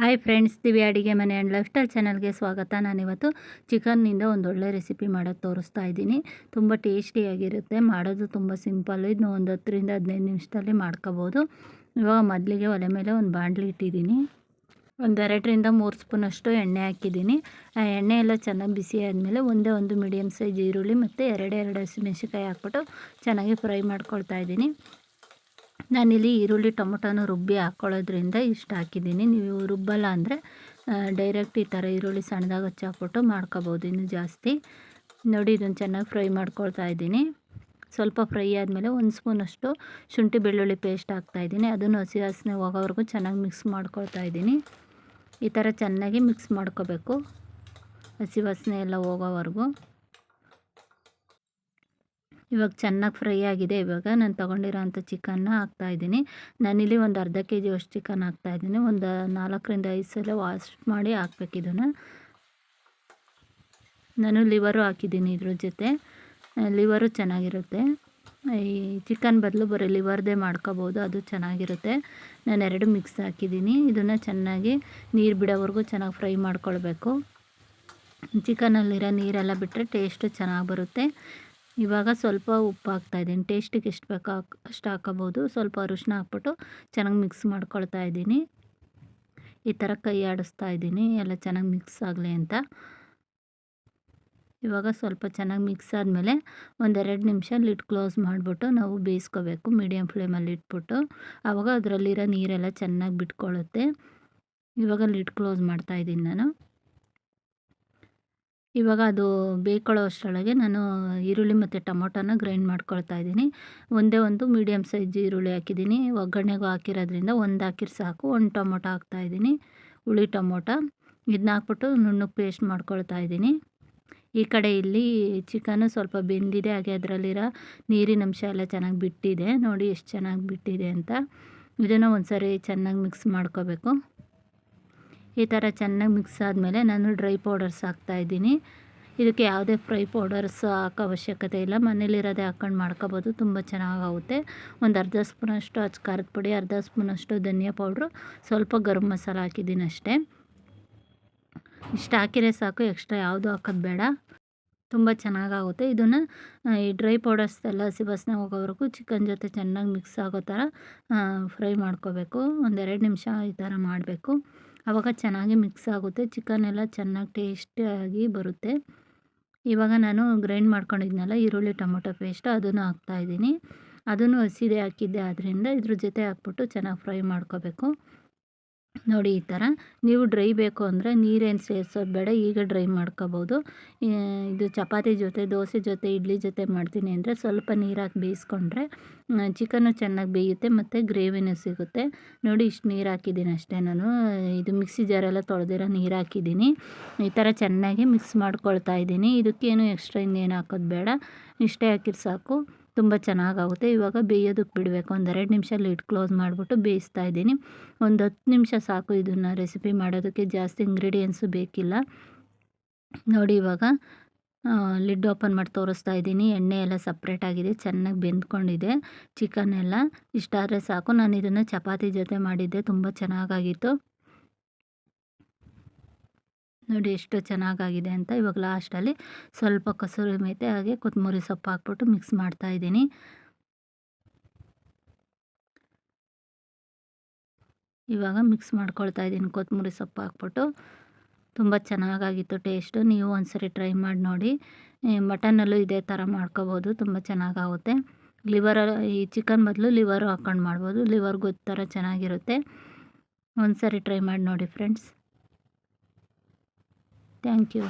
Hi friends, Divya ಅಡುಗೆ ಮನೆ and life style ಚಾನಲ್ಗೆ ಸ್ವಾಗತ. ನಾನಿವತ್ತು ಚಿಕನ್ನಿಂದ ಒಂದೊಳ್ಳೆ ರೆಸಿಪಿ ಮಾಡೋದು ತೋರಿಸ್ತಾ ಇದ್ದೀನಿ. ತುಂಬ ಟೇಸ್ಟಿಯಾಗಿರುತ್ತೆ, ಮಾಡೋದು ತುಂಬ ಸಿಂಪಲ್ಲು. ಇದನ್ನ ಒಂದು 10ರಿಂದ 15 ನಿಮಿಷದಲ್ಲಿ ಮಾಡ್ಕೋಬೋದು. ಇವಾಗ ಮೊದಲಿಗೆ ಒಲೆ ಮೇಲೆ ಒಂದು ಬಾಣಲಿ ಇಟ್ಟಿದ್ದೀನಿ. ಒಂದು 2ರಿಂದ 3 ಸ್ಪೂನಷ್ಟು ಎಣ್ಣೆ ಹಾಕಿದ್ದೀನಿ. ಆ ಎಣ್ಣೆ ಎಲ್ಲ ಚೆನ್ನಾಗಿ ಬಿಸಿ ಆದಮೇಲೆ ಒಂದು ಮೀಡಿಯಮ್ ಸೈಜ್ ಈರುಳ್ಳಿ ಮತ್ತು ಎರಡು ಹಸಿಮೆಣಸಿನ್ಕಾಯಿ ಹಾಕ್ಬಿಟ್ಟು ಚೆನ್ನಾಗಿ ಫ್ರೈ ಮಾಡ್ಕೊಳ್ತಾ ಇದ್ದೀನಿ. ನಾನಿಲ್ಲಿ ಈರುಳ್ಳಿ ಟೊಮೊಟೊನ ರುಬ್ಬಿ ಹಾಕ್ಕೊಳ್ಳೋದ್ರಿಂದ ಇಷ್ಟು ಹಾಕಿದ್ದೀನಿ. ನೀವು ರುಬ್ಬಲ್ಲ ಅಂದರೆ ಡೈರೆಕ್ಟ್ ಈ ಥರ ಈರುಳ್ಳಿ ಸಣ್ಣದಾಗಿ ಹಚ್ಚಾಕ್ಬಿಟ್ಟು ಮಾಡ್ಕೋಬೋದು ಇನ್ನೂ ಜಾಸ್ತಿ. ನೋಡಿ, ಇದನ್ನು ಚೆನ್ನಾಗಿ ಫ್ರೈ ಮಾಡ್ಕೊಳ್ತಾ ಇದ್ದೀನಿ. ಸ್ವಲ್ಪ ಫ್ರೈ ಆದಮೇಲೆ 1 ಸ್ಪೂನಷ್ಟು ಶುಂಠಿ ಬೆಳ್ಳುಳ್ಳಿ ಪೇಸ್ಟ್ ಹಾಕ್ತಾಯಿದ್ದೀನಿ. ಅದನ್ನು ಹಸಿ ವಾಸನೆ ಹೋಗೋವರೆಗೂ ಚೆನ್ನಾಗಿ ಮಿಕ್ಸ್ ಮಾಡ್ಕೊಳ್ತಾ ಇದ್ದೀನಿ. ಈ ಥರ ಚೆನ್ನಾಗಿ ಮಿಕ್ಸ್ ಮಾಡ್ಕೋಬೇಕು, ಹಸಿ ವಾಸನೆ ಎಲ್ಲ ಹೋಗೋವರೆಗೂ. ಇವಾಗ ಚೆನ್ನಾಗಿ ಫ್ರೈ ಆಗಿದೆ. ಇವಾಗ ನಾನು ತೊಗೊಂಡಿರೋಂಥ ಚಿಕನ್ನ ಹಾಕ್ತಾಯಿದ್ದೀನಿ. ನಾನಿಲ್ಲಿ ಒಂದು ಅರ್ಧ kg ಅಷ್ಟು ಚಿಕನ್ ಹಾಕ್ತಾಯಿದ್ದೀನಿ. ಒಂದು 4ರಿಂದ 5 ಸಲ ವಾಶ್ ಮಾಡಿ ಹಾಕ್ಬೇಕು ಇದನ್ನು. ನಾನು ಲಿವರು ಹಾಕಿದ್ದೀನಿ ಇದ್ರ ಜೊತೆ. ಲಿವರು ಚೆನ್ನಾಗಿರುತ್ತೆ. ಈ ಚಿಕನ್ ಬದಲು ಬರೀ ಲಿವರ್ದೇ ಮಾಡ್ಕೋಬೋದು, ಅದು ಚೆನ್ನಾಗಿರುತ್ತೆ. ನಾನು 2 ಮಿಕ್ಸ್ ಹಾಕಿದ್ದೀನಿ. ಇದನ್ನು ಚೆನ್ನಾಗಿ ನೀರು ಬಿಡೋವರೆಗೂ ಚೆನ್ನಾಗಿ ಫ್ರೈ ಮಾಡ್ಕೊಳ್ಬೇಕು. ಚಿಕನಲ್ಲಿರೋ ನೀರೆಲ್ಲ ಬಿಟ್ಟರೆ ಟೇಸ್ಟು ಚೆನ್ನಾಗಿ ಬರುತ್ತೆ. ಇವಾಗ ಸ್ವಲ್ಪ ಉಪ್ಪು ಹಾಕ್ತಾಯಿದ್ದೀನಿ. ಟೇಸ್ಟಿಗೆ ಎಷ್ಟು ಬೇಕೋ ಅಷ್ಟು ಹಾಕೋಬೋದು. ಸ್ವಲ್ಪ ಅರಿಶಿನ ಹಾಕ್ಬಿಟ್ಟು ಚೆನ್ನಾಗಿ ಮಿಕ್ಸ್ ಮಾಡ್ಕೊಳ್ತಾ ಇದ್ದೀನಿ. ಈ ಥರ ಕೈ ಆಡಿಸ್ತಾ ಇದ್ದೀನಿ, ಎಲ್ಲ ಚೆನ್ನಾಗಿ ಮಿಕ್ಸ್ ಆಗಲಿ ಅಂತ. ಇವಾಗ ಸ್ವಲ್ಪ ಚೆನ್ನಾಗಿ ಮಿಕ್ಸ್ ಆದಮೇಲೆ ಒಂದು 2 ನಿಮಿಷ ಲಿಡ್ ಕ್ಲೋಸ್ ಮಾಡಿಬಿಟ್ಟು ನಾವು ಬೇಯಿಸ್ಕೋಬೇಕು ಮೀಡಿಯಮ್ ಫ್ಲೇಮಲ್ಲಿ ಇಟ್ಬಿಟ್ಟು. ಆವಾಗ ಅದರಲ್ಲಿರೋ ನೀರೆಲ್ಲ ಚೆನ್ನಾಗಿ ಬಿಟ್ಕೊಳ್ಳುತ್ತೆ. ಇವಾಗ ಲಿಡ್ ಕ್ಲೋಸ್ ಮಾಡ್ತಾಯಿದ್ದೀನಿ ನಾನು. ಇವಾಗ ಅದು ಬೇಯ್ಕೊಳ್ಳೋ ಅಷ್ಟರೊಳಗೆ ನಾನು ಈರುಳ್ಳಿ ಮತ್ತು ಟೊಮೊಟೊನ ಗ್ರೈಂಡ್ ಮಾಡ್ಕೊಳ್ತಾ ಇದ್ದೀನಿ. ಒಂದು ಮೀಡಿಯಮ್ ಸೈಜ್ ಈರುಳ್ಳಿ ಹಾಕಿದ್ದೀನಿ. ಒಗ್ಗರಣೆಗೂ ಹಾಕಿರೋದ್ರಿಂದ ಒಂದು ಹಾಕಿದ್ರೆ ಸಾಕು. 1 ಟೊಮೊಟೊ ಹಾಕ್ತಾಯಿದ್ದೀನಿ, ಹುಳಿ ಟೊಮೊಟೊ. ಇದನ್ನ ಹಾಕ್ಬಿಟ್ಟು ನುಣ್ಣಗೆ ಪೇಸ್ಟ್ ಮಾಡ್ಕೊಳ್ತಾ ಇದ್ದೀನಿ. ಈ ಕಡೆ ಇಲ್ಲಿ ಚಿಕನ್ನು ಸ್ವಲ್ಪ ಬೆಂದಿದೆ, ಹಾಗೆ ಅದರಲ್ಲಿರೋ ನೀರಿನ ಅಂಶ ಎಲ್ಲ ಚೆನ್ನಾಗಿ ಬಿಟ್ಟಿದೆ. ನೋಡಿ ಎಷ್ಟು ಚೆನ್ನಾಗಿ ಬಿಟ್ಟಿದೆ ಅಂತ. ಇದನ್ನು ಒಂದು ಸರಿ ಚೆನ್ನಾಗಿ ಮಿಕ್ಸ್ ಮಾಡ್ಕೋಬೇಕು. ಈ ಥರ ಚೆನ್ನಾಗಿ ಮಿಕ್ಸ್ ಆದಮೇಲೆ ನಾನು ಡ್ರೈ ಪೌಡರ್ಸ್ ಹಾಕ್ತಾಯಿದ್ದೀನಿ. ಇದಕ್ಕೆ ಯಾವುದೇ ಫ್ರೈ ಪೌಡರ್ಸ್ ಹಾಕೋ ಅವಶ್ಯಕತೆ ಇಲ್ಲ, ಮನೇಲಿರೋದೇ ಹಾಕ್ಕೊಂಡು ಮಾಡ್ಕೋಬೋದು, ತುಂಬ ಚೆನ್ನಾಗಾಗುತ್ತೆ. ಒಂದು ಅರ್ಧ ಸ್ಪೂನಷ್ಟು ಖಾರದ ಪುಡಿ, ಅರ್ಧ ಸ್ಪೂನಷ್ಟು ಧನಿಯಾ ಪೌಡ್ರು, ಸ್ವಲ್ಪ ಗರಂ ಮಸಾಲ ಹಾಕಿದ್ದೀನಿ ಅಷ್ಟೇ. ಇಷ್ಟು ಹಾಕಿದ್ರೆ ಸಾಕು, ಎಕ್ಸ್ಟ್ರಾ ಯಾವುದು ಹಾಕೋದು ಬೇಡ. ತುಂಬ ಚೆನ್ನಾಗಾಗುತ್ತೆ. ಇದನ್ನು ಈ ಡ್ರೈ ಪೌಡರ್ಸ್ ಎಲ್ಲ ಹಸಿ ವಾಸನೆ ಹೋಗೋವರೆಗೂ ಚಿಕನ್ ಜೊತೆ ಚೆನ್ನಾಗಿ ಮಿಕ್ಸ್ ಆಗೋ ಥರ ಫ್ರೈ ಮಾಡ್ಕೋಬೇಕು. ಒಂದು 2 ನಿಮಿಷ ಈ ಥರ ಮಾಡಬೇಕು. ಆವಾಗ ಚೆನ್ನಾಗಿ ಮಿಕ್ಸ್ ಆಗುತ್ತೆ, ಚಿಕನ್ ಎಲ್ಲ ಚೆನ್ನಾಗಿ ಟೇಸ್ಟಿಯಾಗಿ ಬರುತ್ತೆ. ಇವಾಗ ನಾನು ಗ್ರೈಂಡ್ ಮಾಡ್ಕೊಂಡಿದ್ನಲ್ಲ ಈರುಳ್ಳಿ ಟೊಮೊಟೊ ಪೇಸ್ಟ್, ಅದನ್ನು ಹಾಕ್ತಾಯಿದ್ದೀನಿ. ಅದನ್ನು ಹಸಿದೇ ಹಾಕಿದ್ದೆ, ಆದ್ದರಿಂದ ಇದ್ರ ಜೊತೆ ಹಾಕ್ಬಿಟ್ಟು ಚೆನ್ನಾಗಿ ಫ್ರೈ ಮಾಡ್ಕೋಬೇಕು. ನೋಡಿ ಈ ಥರ. ನೀವು ಡ್ರೈ ಬೇಕು ಅಂದರೆ ನೀರೇನು ಸೇರಿಸೋದು ಬೇಡ, ಈಗ ಡ್ರೈ ಮಾಡ್ಕೋಬೋದು. ಇದು ಚಪಾತಿ ಜೊತೆ, ದೋಸೆ ಜೊತೆ, ಇಡ್ಲಿ ಜೊತೆ ಮಾಡ್ತೀನಿ ಅಂದರೆ ಸ್ವಲ್ಪ ನೀರು ಹಾಕಿ ಬೇಯಿಸ್ಕೊಂಡ್ರೆ ಚಿಕನ್ನು ಚೆನ್ನಾಗಿ ಬೇಯುತ್ತೆ ಮತ್ತು ಗ್ರೇವಿನೂ ಸಿಗುತ್ತೆ. ನೋಡಿ ಇಷ್ಟು ನೀರು ಹಾಕಿದ್ದೀನಿ ಅಷ್ಟೇ. ನಾನು ಇದು ಮಿಕ್ಸಿ ಜಾರೆಲ್ಲ ತೊಳೆದಿರೋ ನೀರು ಹಾಕಿದ್ದೀನಿ. ಈ ಥರ ಚೆನ್ನಾಗಿ ಮಿಕ್ಸ್ ಮಾಡ್ಕೊಳ್ತಾ ಇದ್ದೀನಿ. ಇದಕ್ಕೇನು ಎಕ್ಸ್ಟ್ರಾ ಇನ್ನೇನು ಹಾಕೋದು ಬೇಡ, ಇಷ್ಟೇ ಹಾಕಿದ್ರೆ ಸಾಕು, ತುಂಬ ಚೆನ್ನಾಗಾಗುತ್ತೆ. ಇವಾಗ ಬೇಯೋದಕ್ಕೆ ಬಿಡಬೇಕು. ಒಂದು 2 ನಿಮಿಷ ಲಿಡ್ ಕ್ಲೋಸ್ ಮಾಡಿಬಿಟ್ಟು ಬೇಯಿಸ್ತಾ ಇದ್ದೀನಿ. ಒಂದು 10 ನಿಮಿಷ ಸಾಕು ಇದನ್ನು ರೆಸಿಪಿ ಮಾಡೋದಕ್ಕೆ, ಜಾಸ್ತಿ ಇಂಗ್ರೀಡಿಯೆಂಟ್ಸು ಬೇಕಿಲ್ಲ. ನೋಡಿ ಇವಾಗ ಲಿಡ್ ಓಪನ್ ಮಾಡಿ ತೋರಿಸ್ತಾ ಇದ್ದೀನಿ. ಎಣ್ಣೆ ಎಲ್ಲ ಸಪ್ರೇಟಾಗಿದೆ, ಚೆನ್ನಾಗಿ ಬೆಂದ್ಕೊಂಡಿದೆ ಚಿಕನ್ ಎಲ್ಲ. ಇಷ್ಟಾದರೆ ಸಾಕು. ನಾನು ಇದನ್ನು ಚಪಾತಿ ಜೊತೆ ಮಾಡಿದ್ದೆ, ತುಂಬ ಚೆನ್ನಾಗಾಗಿತ್ತು. ನೋಡಿ ಎಷ್ಟು ಚೆನ್ನಾಗಾಗಿದೆ ಅಂತ. ಇವಾಗ ಲಾಸ್ಟಲ್ಲಿ ಸ್ವಲ್ಪ ಕಸೂರಿ ಮೇಥಿ ಹಾಗೆ ಕೊತ್ತಂಬರಿ ಸೊಪ್ಪು ಹಾಕ್ಬಿಟ್ಟು ಮಿಕ್ಸ್ ಮಾಡ್ತಾಯಿದ್ದೀನಿ. ಇವಾಗ ಮಿಕ್ಸ್ ಮಾಡ್ಕೊಳ್ತಾ ಇದ್ದೀನಿ ಕೊತ್ತಂಬರಿ ಸೊಪ್ಪು ಹಾಕ್ಬಿಟ್ಟು. ತುಂಬ ಚೆನ್ನಾಗಾಗಿತ್ತು ಟೇಸ್ಟು. ನೀವು ಒಂದ್ಸರಿ ಟ್ರೈ ಮಾಡಿ ನೋಡಿ. ಮಟನಲ್ಲೂ ಇದೇ ಥರ ಮಾಡ್ಕೋಬೋದು, ತುಂಬ ಚೆನ್ನಾಗಾಗುತ್ತೆ. ಈ ಚಿಕನ್ ಬದಲು ಲಿವರು ಹಾಕ್ಕೊಂಡು ಮಾಡ್ಬೋದು, ಲಿವರ್ ಗೊಜ್ಜು ಥರ ಚೆನ್ನಾಗಿರುತ್ತೆ. ಒಂದ್ಸರಿ ಟ್ರೈ ಮಾಡಿ ನೋಡಿ ಫ್ರೆಂಡ್ಸ್. Thank you.